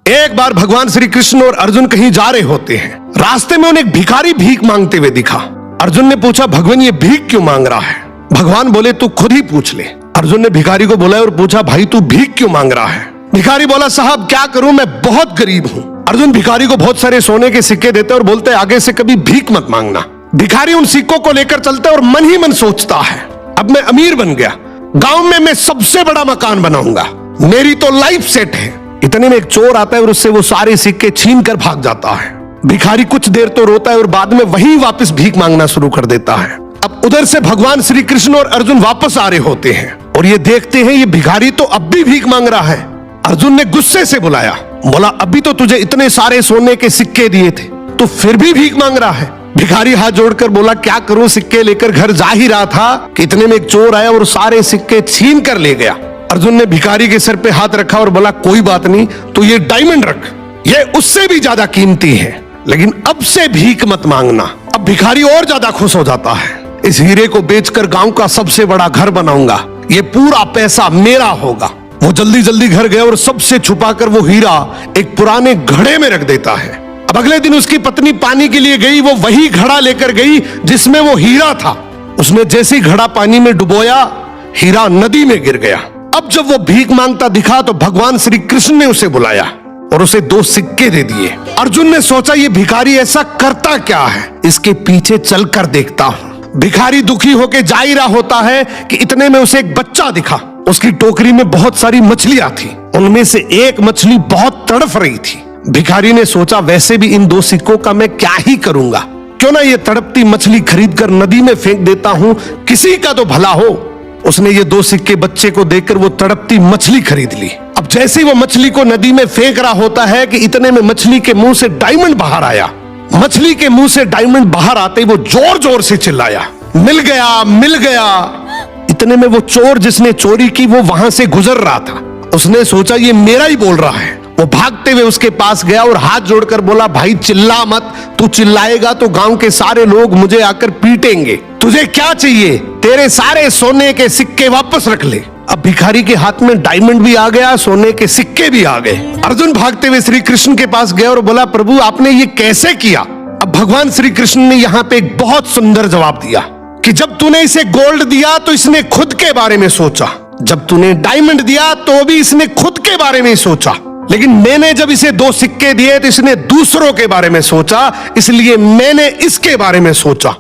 एक बार भगवान श्री कृष्ण और अर्जुन कहीं जा रहे होते हैं। रास्ते में उन्हें एक भिखारी भीख मांगते हुए दिखा। अर्जुन ने पूछा, भगवान ये भीख क्यों मांग रहा है? भगवान बोले, तू खुद ही पूछ ले। अर्जुन ने भिखारी को बोला और पूछा, भाई तू भीख क्यों मांग रहा है? भिखारी बोला, साहब क्या करूं, मैं बहुत गरीब हूं। अर्जुन भिखारी को बहुत सारे सोने के सिक्के देते और बोलते, आगे से कभी भीख मत मांगना। भिखारी उन सिक्कों को लेकर चलता और मन ही मन सोचता है, अब मैं अमीर बन गया, गांव में मैं सबसे बड़ा मकान बनाऊंगा, मेरी तो लाइफ सेट है। इतने में एक चोर आता है और उससे वो सारे सिक्के छीन कर भाग जाता है। भिखारी कुछ देर तो रोता है और बाद में वहीं वापस भीख मांगना शुरू कर देता है। अब उधर से भगवान श्री कृष्ण और अर्जुन वापस आ रहे होते हैं और ये देखते हैं ये भिखारी तो अब भी भीख मांग रहा है। अर्जुन ने गुस्से से बुलाया, बोला, अभी तो तुझे इतने सारे सोने के सिक्के दिए थे, तो फिर भी भीख मांग रहा है। भिखारी हाथ जोड़कर बोला, क्या करूं, सिक्के लेकर घर जा ही रहा था कि इतने में एक चोर आया और सारे सिक्के छीन कर ले गया। अर्जुन ने भिखारी के सर पे हाथ रखा और बोला, कोई बात नहीं, तो ये डायमंड रख, ये उससे भी ज्यादा कीमती है, लेकिन अब से भीख मत मांगना। अब भिखारी और ज्यादा खुश हो जाता है, इस हीरे को बेचकर गांव का सबसे बड़ा घर बनाऊंगा, ये पूरा पैसा मेरा होगा। वो जल्दी जल्दी घर गया और सबसे छुपाकर वो हीरा एक पुराने घड़े में रख देता है। अब अगले दिन उसकी पत्नी पानी के लिए गई, वो वही घड़ा लेकर गई जिसमें वो हीरा था। उसने जैसे ही घड़ा पानी में डुबोया, हीरा नदी में गिर गया। अब जब वो भीख मांगता दिखा तो भगवान श्री कृष्ण ने उसे बुलाया और उसे 2 सिक्के दे दिए। अर्जुन ने सोचा, ये भिखारी ऐसा करता क्या है, इसके पीछे चलकर देखता हूं। भिखारी दुखी होकर जा ही रहा होता है कि इतने में उसे एक बच्चा दिखा। उसकी टोकरी में बहुत सारी मछलियां थी, उनमें से एक मछली बहुत तड़फ रही थी। भिखारी ने सोचा, वैसे भी इन 2 सिक्कों का मैं क्या ही करूंगा, क्यों ना ये तड़पती मछली खरीदकर नदी में फेंक देता हूं, किसी का तो भला हो। उसने ये 2 सिक्के बच्चे को देकर वो तड़पती मछली खरीद ली। अब जैसे ही वो मछली को नदी में फेंक रहा होता है कि इतने में मछली के मुंह से डायमंड बाहर आया। मछली के मुंह से डायमंड बाहर आते ही वो जोर जोर से चिल्लाया, मिल गया, मिल गया। इतने में वो चोर जिसने चोरी की वो वहां से गुजर रहा था। उसने सोचा, ये मेरा ही बोल रहा है। वो भागते हुए उसके पास गया और हाथ जोड़कर बोला, भाई चिल्ला मत, तू चिल्लाएगा तो गांव के सारे लोग मुझे आकर पीटेंगे। तुझे क्या चाहिए? तेरे सारे सोने के सिक्के वापस रख ले। अब भिखारी के हाथ में डायमंड भी आ गया, सोने के सिक्के भी आ गए। अर्जुन भागते हुए श्री कृष्ण के पास गया और बोला, प्रभु आपने ये कैसे किया? अब भगवान श्री कृष्ण ने यहाँ पे एक बहुत सुंदर जवाब दिया कि जब तूने इसे गोल्ड दिया तो इसने खुद के बारे में सोचा, जब तूने डायमंड दिया तो भी इसने खुद के बारे में सोचा, लेकिन मैंने जब इसे 2 सिक्के दिए तो इसने दूसरों के बारे में सोचा, इसलिए मैंने इसके बारे में सोचा।